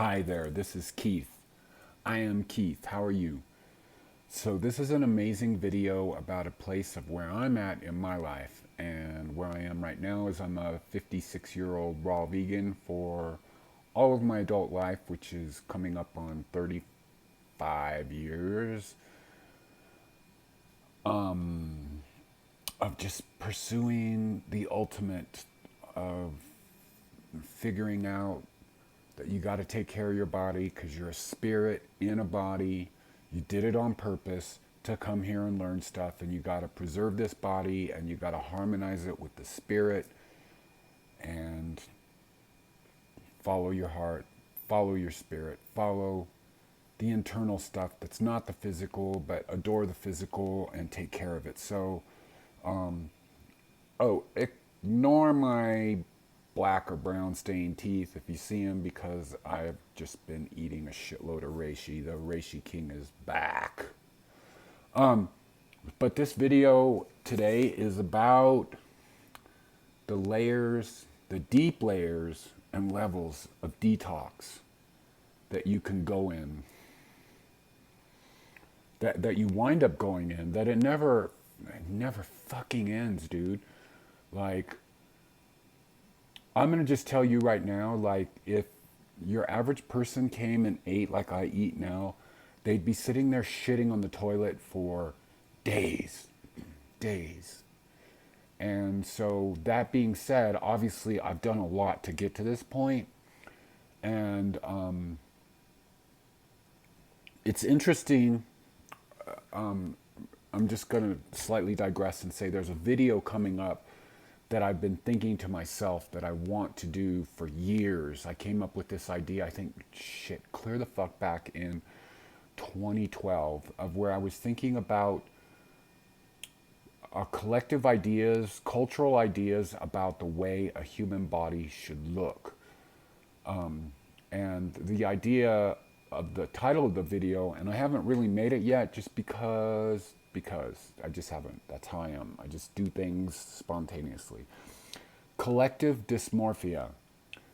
Hi there, this is Keith. Iam Keyth, how are you? So this is an amazing video about a place of where I'm at in my life. And where I am right now is I'm a 56-year-old raw vegan for all of my adult life, which is coming up on 35 years of just pursuing the ultimate of figuring out that you got to take care of your body because you're a spirit in a body. You did it on purpose to come here and learn stuff, and you got to preserve this body and you got to harmonize it with the spirit and follow your heart, follow your spirit, follow the internal stuff that's not the physical, but adore the physical and take care of it. So, ignore my black or brown stained teeth if you see them, because I've just been eating a shitload of reishi. The reishi king is back. But this video today is about the layers, the deep layers and levels of detox that you can go in, that you wind up going in, that it never fucking ends, dude. Like, I'm going to just tell you right now, like, if your average person came and ate like I eat now, they'd be sitting there shitting on the toilet for days. Days. And so, that being said, obviously I've done a lot to get to this point. And it's interesting. I'm just going to slightly digress and say there's a video coming up that I've been thinking to myself that I want to do for years. I came up with this idea, I think, clear the fuck back in 2012, of where I was thinking about collective ideas, cultural ideas about the way a human body should look. And the idea of the title of the video, and I haven't really made it yet just because I just haven't. That's how I am. I just do things spontaneously. Collective dysmorphia.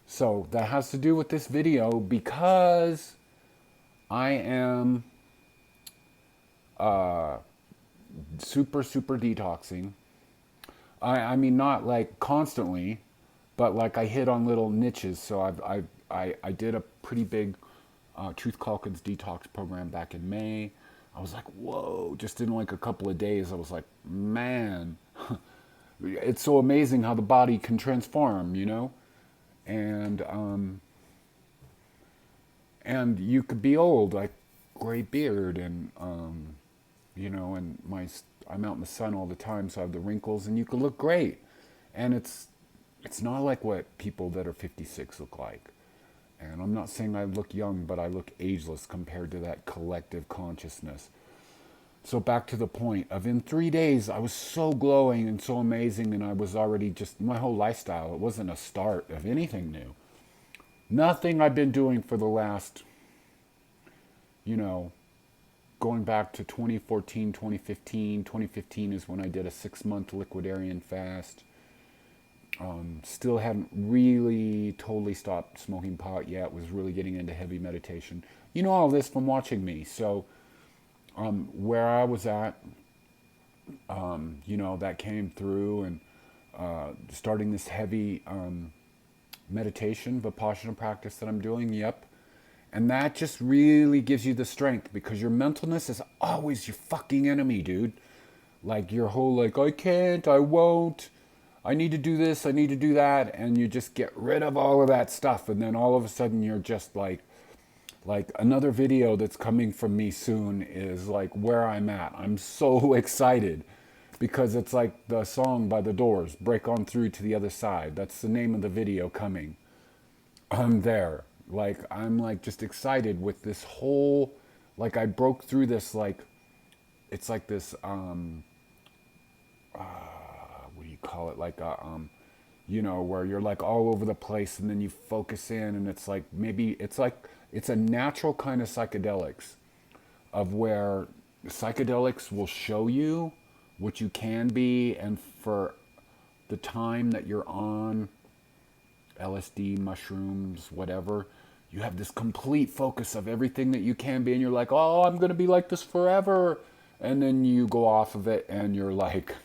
So that has to do with this video because I am super detoxing. I mean, not like constantly, but like I hit on little niches. So I did a pretty big Truth Calkins detox program back in May. I was like, whoa, just in like a couple of days, I was like, man, it's so amazing how the body can transform, you know? And you could be old, like gray beard, and, you know, and I'm out in the sun all the time, so I have the wrinkles, and you could look great. And it's not like what people that are 56 look like. And I'm not saying I look young, but I look ageless compared to that collective consciousness. So back to the point of, in 3 days, I was so glowing and so amazing, and I was already just, my whole lifestyle, it wasn't a start of anything new. Nothing I've been doing for the last, you know, going back to 2014, 2015. 2015 is when I did a 6-month liquidarian fast. Still hadn't really totally stopped smoking pot yet, was really getting into heavy meditation. You know all this from watching me. So where I was at, you know, that came through, and starting this heavy meditation, Vipassana practice that I'm doing, yep. And that just really gives you the strength, because your mentalness is always your fucking enemy, dude. Like your whole, like, I can't, I won't, I need to do this, I need to do that, and you just get rid of all of that stuff, and then all of a sudden you're just like another video that's coming from me soon is like where I'm at. I'm so excited because it's like the song by The Doors, Break On Through to the Other Side. That's the name of the video coming. I'm there. Like, I'm like just excited with this whole, like I broke through this, like, it's like this, what do you call it? Like you know, where you're like all over the place, and then you focus in, and it's like, maybe it's like, it's a natural kind of psychedelics, of where psychedelics will show you what you can be, and for the time that you're on LSD, mushrooms, whatever, you have this complete focus of everything that you can be, and you're like, oh, I'm going to be like this forever. And then you go off of it and you're like,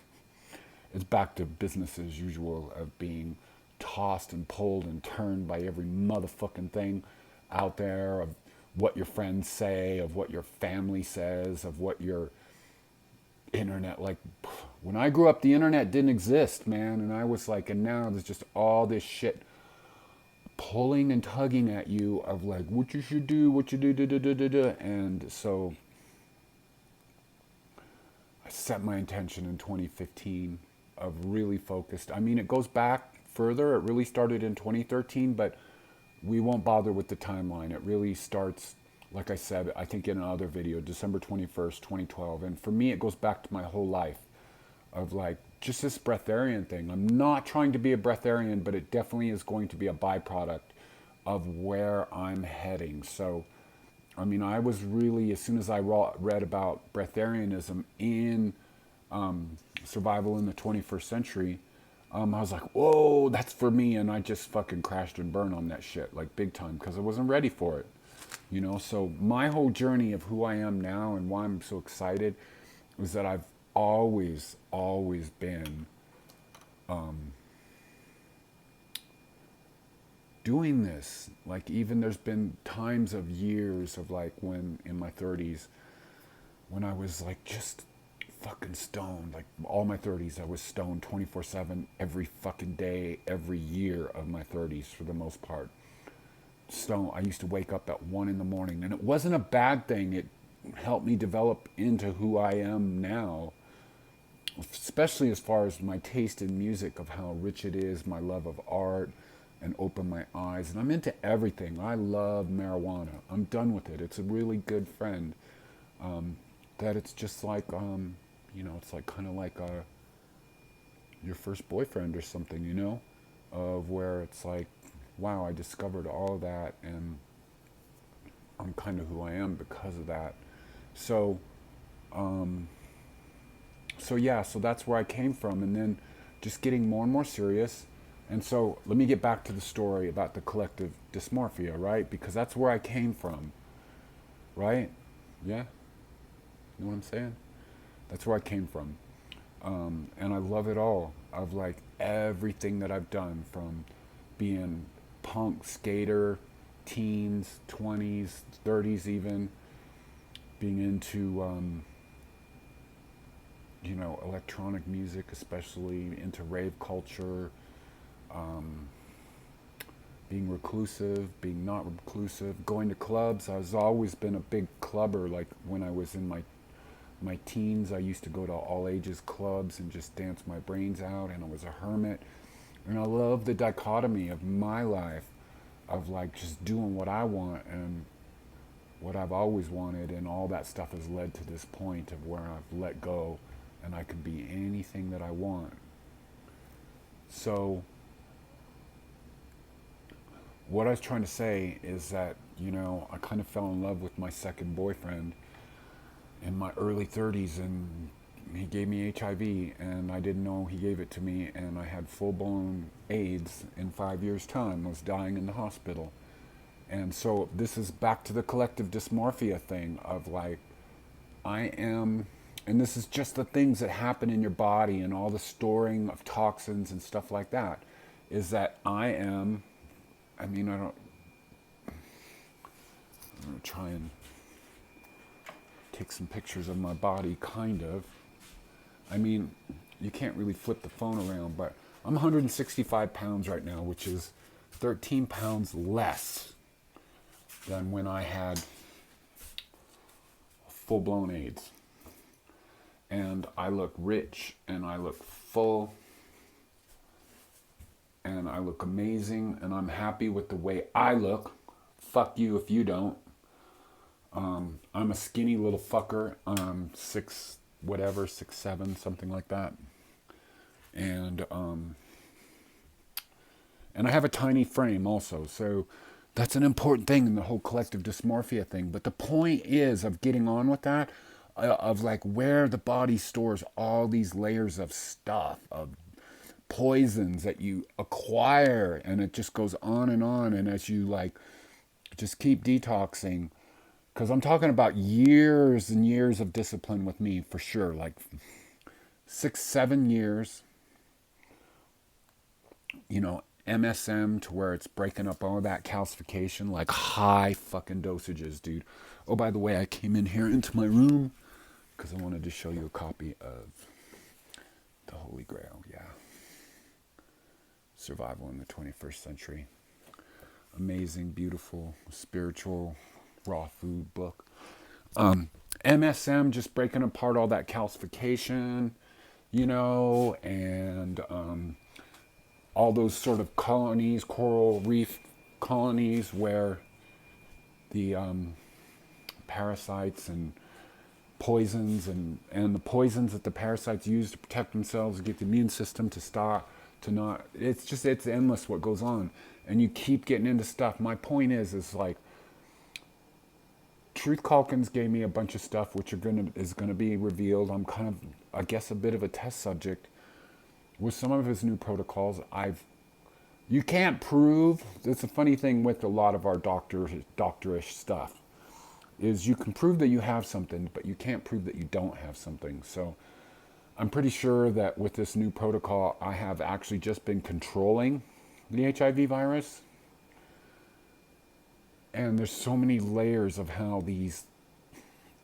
it's back to business as usual of being tossed and pulled and turned by every motherfucking thing out there, of what your friends say, of what your family says, of what your internet, like, when I grew up, the internet didn't exist, man. And I was like, and now there's just all this shit pulling and tugging at you of like what you should do, what you do, da, da, da, da, da. And so I set my intention in 2015 of really focused. I mean, it goes back further. It really started in 2013, but we won't bother with the timeline. It really starts, like I said, I think in another video, December 21st, 2012. And for me, it goes back to my whole life of like just this breatharian thing. I'm not trying to be a breatharian, but it definitely is going to be a byproduct of where I'm heading. So, I mean, I was really, as soon as I read about breatharianism in survival in the 21st century, I was like, whoa, that's for me. And I just fucking crashed and burned on that shit, like big time, because I wasn't ready for it. You know, so my whole journey of who I am now and why I'm so excited is that I've always been doing this. Like, even there's been times of years of like when in my 30s when I was like just fucking stoned. Like all my 30s I was stoned 24/7 every fucking day, every year of my 30s for the most part. Stone. I used to wake up at 1 in the morning, and it wasn't a bad thing. It helped me develop into who I am now, especially as far as my taste in music, of how rich it is, my love of art, and open my eyes. And I'm into everything. I love marijuana. I'm done with it. It's a really good friend. That it's just like, you know, it's like kind of like your first boyfriend or something, you know, of where it's like, wow, I discovered all of that, and I'm kind of who I am because of that. So, yeah, so that's where I came from, and then just getting more and more serious. And so let me get back to the story about the collective dysmorphia, right? Because that's where I came from, right? Yeah? You know what I'm saying? That's where I came from. And I love it all. Of like everything that I've done, from being punk, skater, teens, 20s, 30s even, being into, you know, electronic music, especially into rave culture, being reclusive, being not reclusive, going to clubs. I've always been a big clubber. Like when I was in my teens, I used to go to all ages clubs and just dance my brains out, and I was a hermit. And I love the dichotomy of my life of like just doing what I want and what I've always wanted, and all that stuff has led to this point of where I've let go and I can be anything that I want. So what I was trying to say is that, you know, I kind of fell in love with my second boyfriend in my early 30s, and he gave me HIV, and I didn't know he gave it to me, and I had full-blown AIDS in 5 years' time. I was dying in the hospital. And so this is back to the collective dysmorphia thing of like, I am, and this is just the things that happen in your body and all the storing of toxins and stuff like that, is that I am, I mean, I'm going to try and take some pictures of my body, kind of. I mean, you can't really flip the phone around, but I'm 165 pounds right now, which is 13 pounds less than when I had full-blown AIDS. And I look rich, and I look full, and I look amazing, and I'm happy with the way I look. Fuck you if you don't. I'm a skinny little fucker. I'm 6'7", something like that. And I have a tiny frame also. So that's an important thing in the whole collective dysmorphia thing. But the point is of getting on with that, of like where the body stores all these layers of stuff, of poisons that you acquire, and it just goes on. And as you like Just keep detoxing. Because I'm talking about years and years of discipline with me for sure. Like 6, 7 years, MSM to where it's breaking up all of that calcification, like high fucking dosages, dude. Oh, by the way, I came in here into my room because I wanted to show you a copy of The Holy Grail. Yeah. Survival in the 21st Century. Amazing, beautiful, spiritual, raw food book. MSM, just breaking apart all that calcification, and all those sort of colonies, coral reef colonies, where the parasites and poisons and the poisons that the parasites use to protect themselves, to get the immune system to stop, to not, it's endless what goes on. And you keep getting into stuff. My point is like, Truth Calkins gave me a bunch of stuff which is gonna be revealed. I'm kind of, I guess, a bit of a test subject with some of his new protocols. You can't prove. It's a funny thing with a lot of our doctorish stuff, is you can prove that you have something, but you can't prove that you don't have something. So I'm pretty sure that with this new protocol, I have actually just been controlling the HIV virus. And there's so many layers of how these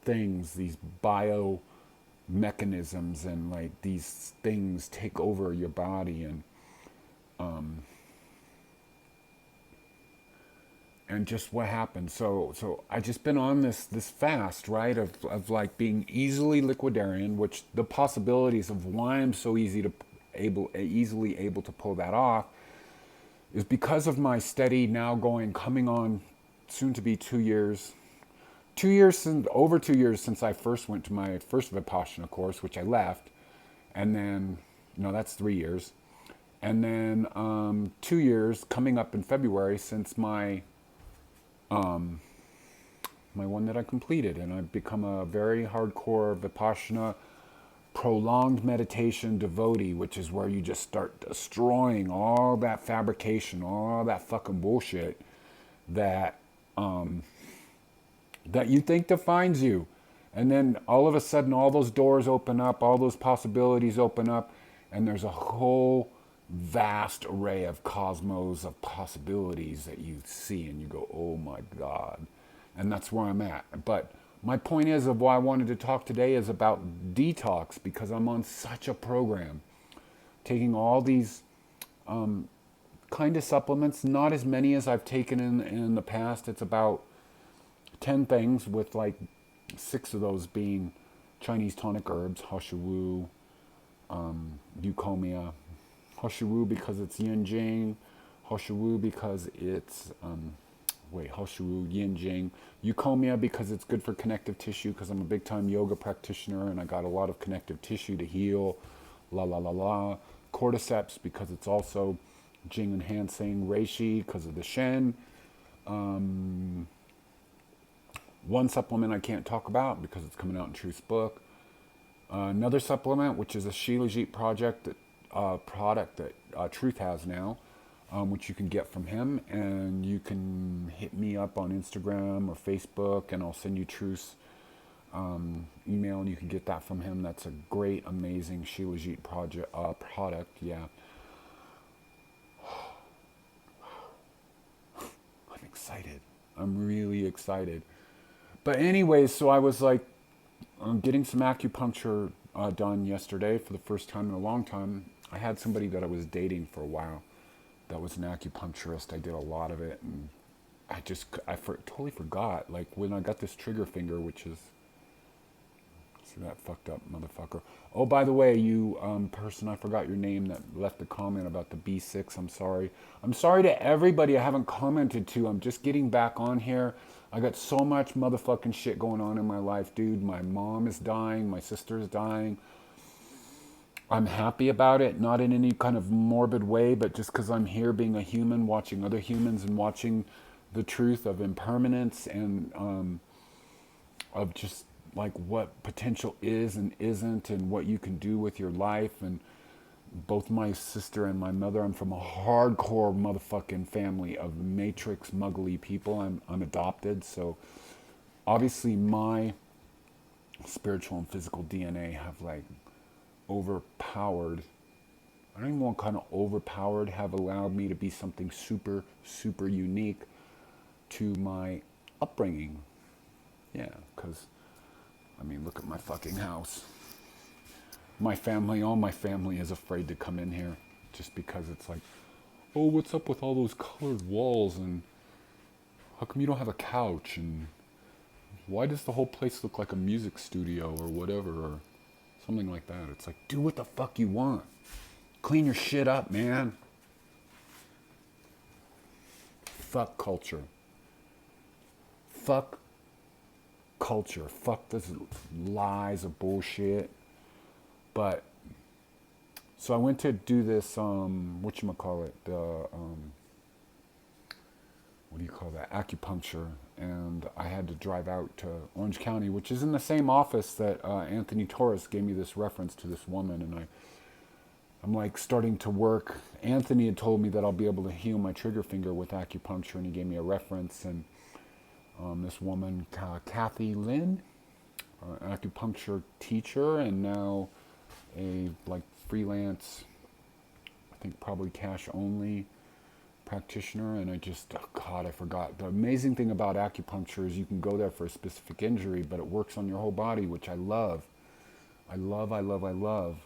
things, these bio mechanisms and like these things take over your body, and just what happened. So I just been on this fast, right, of like being easily liquidarian, which the possibilities of why I'm so easily able to pull that off is because of my steady now coming on soon to be 2 years. 2 years since, over 2 years since I first went to my first Vipassana course, which I left, and then, no, that's 3 years, and then 2 years coming up in February since my one that I completed, and I've become a very hardcore Vipassana prolonged meditation devotee, which is where you just start destroying all that fabrication, all that fucking bullshit that that you think defines you. And then all of a sudden, all those doors open up, all those possibilities open up, and there's a whole vast array of cosmos of possibilities that you see, and you go, oh my God. And that's where I'm at. But my point is, of why I wanted to talk today is about detox, because I'm on such a program, taking all these kind of supplements, not as many as I've taken in the past. It's about 10 things, with like 6 of those being Chinese tonic herbs, Hoshiwu, Eucomia. Hoshiwu because it's yin jing, Hoshiwu because it's Hoshiwu, yin jing, Eucomia because it's good for connective tissue, because I'm a big time yoga practitioner and I got a lot of connective tissue to heal, la la la la. Cordyceps because it's also jing enhancing, reishi because of the shen. One supplement I can't talk about because it's coming out in Truth's book. Another supplement, which is a Shilajit product that Truth has now, which you can get from him, and you can hit me up on Instagram or Facebook, and I'll send you Truth's email, and you can get that from him. That's a great, amazing Shilajit product. Yeah. I'm excited. I'm really excited. But anyways, so I was like getting some acupuncture done yesterday for the first time in a long time. I had somebody that I was dating for a while that was an acupuncturist. I did a lot of it, and I totally forgot. Like when I got this trigger finger, which is, see that fucked up motherfucker. Oh, by the way, you person, I forgot your name, that left a comment about the B6. I'm sorry. I'm sorry to everybody I haven't commented to. I'm just getting back on here. I got so much motherfucking shit going on in my life, dude. My mom is dying. My sister is dying. I'm happy about it, not in any kind of morbid way, but just because I'm here being a human, watching other humans and watching the truth of impermanence and of just like what potential is and isn't, and what you can do with your life, and both my sister and my mother, I'm from a hardcore motherfucking family of matrix muggly people. I'm adopted, so obviously my spiritual and physical DNA have like overpowered. I don't even want kind of overpowered, have allowed me to be something super, super unique to my upbringing. Yeah, because, I mean, look at my fucking house. My family, all my family is afraid to come in here just because it's like, oh, what's up with all those colored walls, and how come you don't have a couch, and why does the whole place look like a music studio or whatever, or something like that. It's like, do what the fuck you want. Clean your shit up, man. Fuck culture. Fuck culture. Fuck this lies of bullshit. But, so I went to do this, whatchamacallit, what do you call that, acupuncture, and I had to drive out to Orange County, which is in the same office that Anthony Torres gave me this reference to this woman, and I'm like starting to work. Anthony had told me that I'll be able to heal my trigger finger with acupuncture, and he gave me a reference, and this woman, Kathy Lynn, acupuncture teacher, and now a like freelance, I think probably cash only practitioner, and I just, oh God, I forgot. The amazing thing about acupuncture is you can go there for a specific injury, but it works on your whole body, which I love. I love, I love, I love.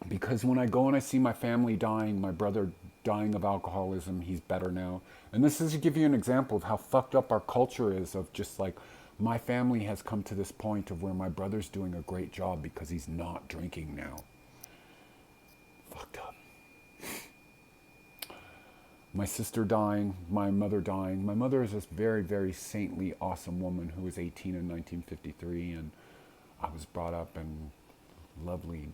Because when I go and I see my family dying, my brother dying of alcoholism, he's better now. And this is to give you an example of how fucked up our culture is, of just like, my family has come to this point of where my brother's doing a great job because he's not drinking now. Fucked up. My sister dying, my mother dying. My mother is this very, very saintly, awesome woman who was 18 in 1953, and I was brought up and lovely,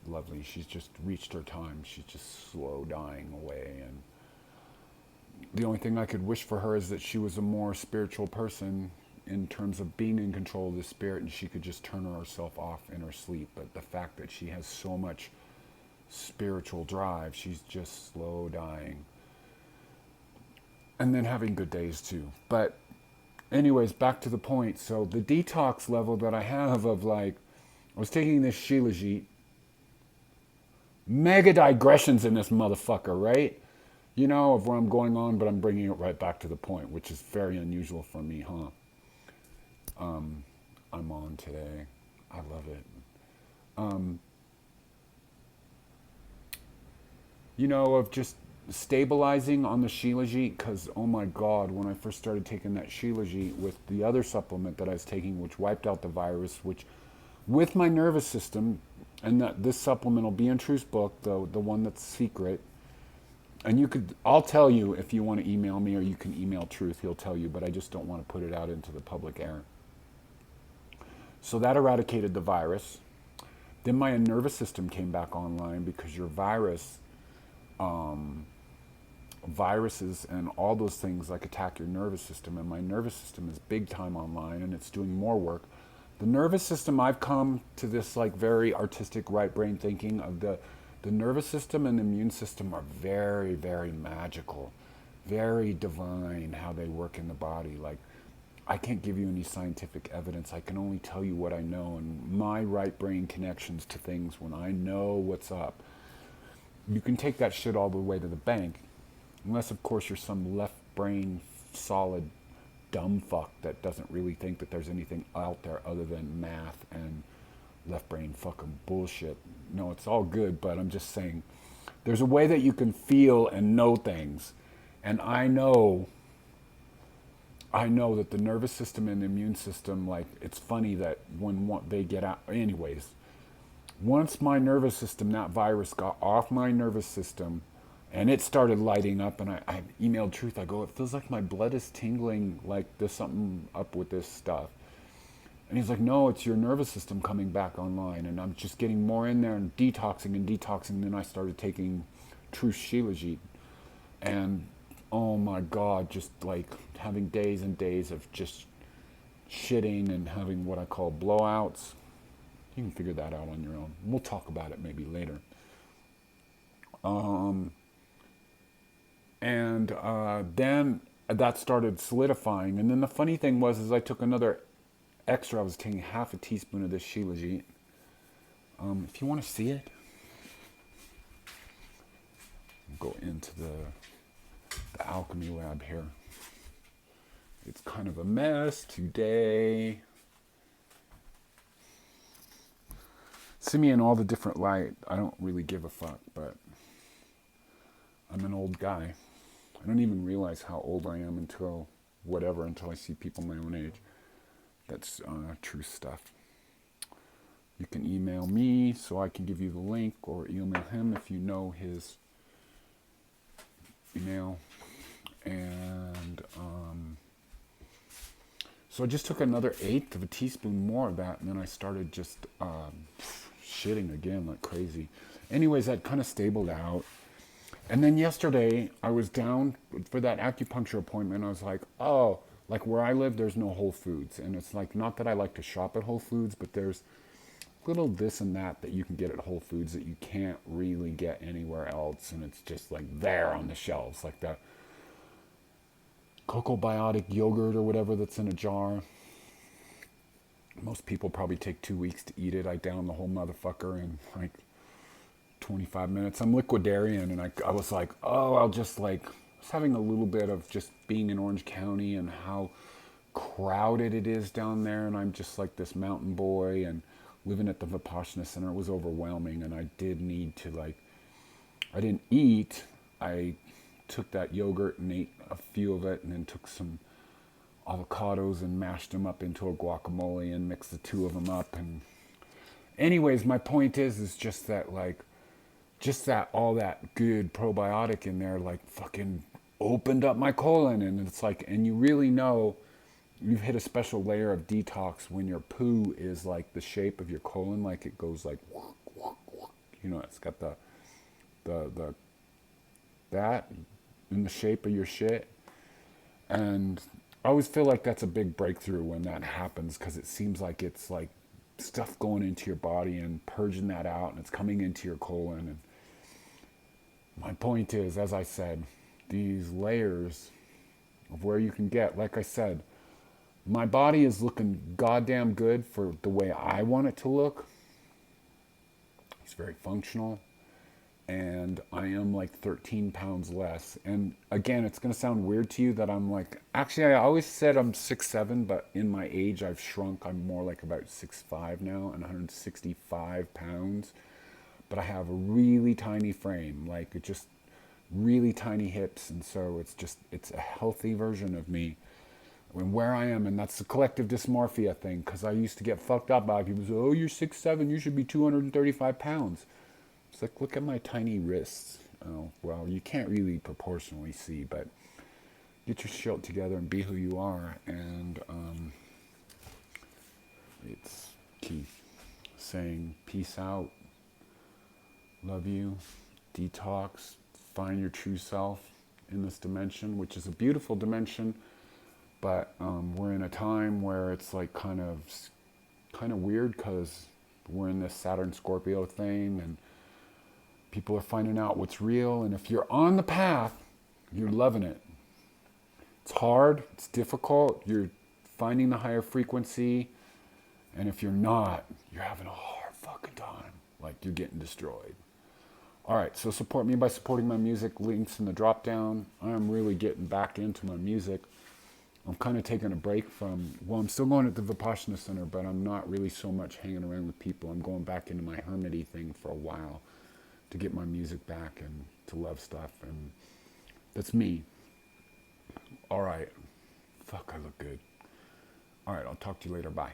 lovely. She's just reached her time. She's just slow dying away, and the only thing I could wish for her is that she was a more spiritual person in terms of being in control of the spirit, and she could just turn herself off in her sleep. But the fact that she has so much spiritual drive, she's just slow dying. And then having good days too. But anyways, back to the point. So the detox level that I have of like, I was taking this Shilajit. Mega digressions in this motherfucker, right? You know, of where I'm going on, but I'm bringing it right back to the point, which is very unusual for me, huh? I'm on today. I love it. You know, of just stabilizing on the Shilajit, because oh my God, when I first started taking that Shilajit with the other supplement that I was taking, which wiped out the virus, which with my nervous system, and that this supplement will be in Truth's book, the one that's secret, and you could, I'll tell you if you want to email me, or you can email Truth, he'll tell you, but I just don't want to put it out into the public air. So that eradicated the virus. Then my nervous system came back online, because your viruses and all those things like attack your nervous system, and my nervous system is big time online, and it's doing more work. The nervous system, I've come to this like very artistic right brain thinking of the nervous system and the immune system are very, very magical, very divine how they work in the body. Like, I can't give you any scientific evidence. I can only tell you what I know, and my right brain connections to things when I know what's up. You can take that shit all the way to the bank, unless of course you're some left brain solid dumb fuck that doesn't really think that there's anything out there other than math and left brain fucking bullshit. No, it's all good, but I'm just saying there's a way that you can feel and know things. And I know that the nervous system and the immune system, like, it's funny that when they get out, anyways, once my nervous system, that virus got off my nervous system, and it started lighting up, and I emailed Truth, I go, it feels like my blood is tingling, like there's something up with this stuff. And he's like, no, it's your nervous system coming back online. And I'm just getting more in there and detoxing. And then I started taking Truth Shilajit. And oh my God, just like having days and days of just shitting and having what I call blowouts. You can figure that out on your own. We'll talk about it maybe later. Um, and then that started solidifying. And then the funny thing was, is I took another extra. I was taking half a teaspoon of this shilajit. If you want to see it, I'll go into the alchemy lab here. It's kind of a mess today. See me in all the different light. I don't really give a fuck, but I'm an old guy. I don't even realize how old I am until I see people my own age. That's true stuff. You can email me so I can give you the link, or email him if you know his email. And so I just took another 1/8 of a teaspoon more of that, and then I started just shitting again like crazy. Anyways, that kind of stabled out. And then yesterday, I was down for that acupuncture appointment. I was like, oh, like where I live, there's no Whole Foods. And it's like, not that I like to shop at Whole Foods, but there's little this and that you can get at Whole Foods that you can't really get anywhere else. And it's just like there on the shelves, like that cocoa biotic yogurt or whatever that's in a jar. Most people probably take 2 weeks to eat it. I down the whole motherfucker in like 25 minutes. I'm liquidarian, and I was like, oh, I'll just like, I was having a little bit of just being in Orange County and how crowded it is down there, and I'm just like this mountain boy and living at the Vipassana Center. It was overwhelming, and I did need to like, I didn't eat. I took that yogurt and ate a few of it, and then took some avocados and mashed them up into a guacamole and mixed the two of them up. And anyways, my point is just that like, just that all that good probiotic in there like fucking opened up my colon. And it's like, and you really know you've hit a special layer of detox when your poo is like the shape of your colon, like it goes like, you know, it's got the that in the shape of your shit. And I always feel like that's a big breakthrough when that happens, because it seems like it's like stuff going into your body and purging that out, and it's coming into your colon. And my point is, as I said, these layers of where you can get, like I said, my body is looking goddamn good for the way I want it to look. It's very functional. And I am like 13 pounds less. And again, it's going to sound weird to you that I'm like, actually, I always said I'm 6'7", but in my age, I've shrunk. I'm more like about 6'5" now and 165 pounds. But I have a really tiny frame, like just really tiny hips. And so it's a healthy version of me. And where I am, and that's the collective dysmorphia thing, because I used to get fucked up by people say, oh, you're 6'7", you should be 235 pounds. It's like, look at my tiny wrists. Oh, well, you can't really proportionally see, but get your shit together and be who you are. And it's Keith saying, peace out, love you, detox, find your true self in this dimension, which is a beautiful dimension. But we're in a time where it's like kind of weird, because we're in this Saturn Scorpio thing, and people are finding out what's real. And if you're on the path, you're loving it. It's hard, it's difficult, you're finding the higher frequency. And if you're not, you're having a hard fucking time. Like you're getting destroyed. All right, so support me by supporting my music. Links in the drop down. I'm really getting back into my music. I'm kind of taking a break from, well, I'm still going at the Vipassana Center, but I'm not really so much hanging around with people. I'm going back into my hermity thing for a while to get my music back and to love stuff. And that's me. All right. Fuck, I look good. All right, I'll talk to you later. Bye.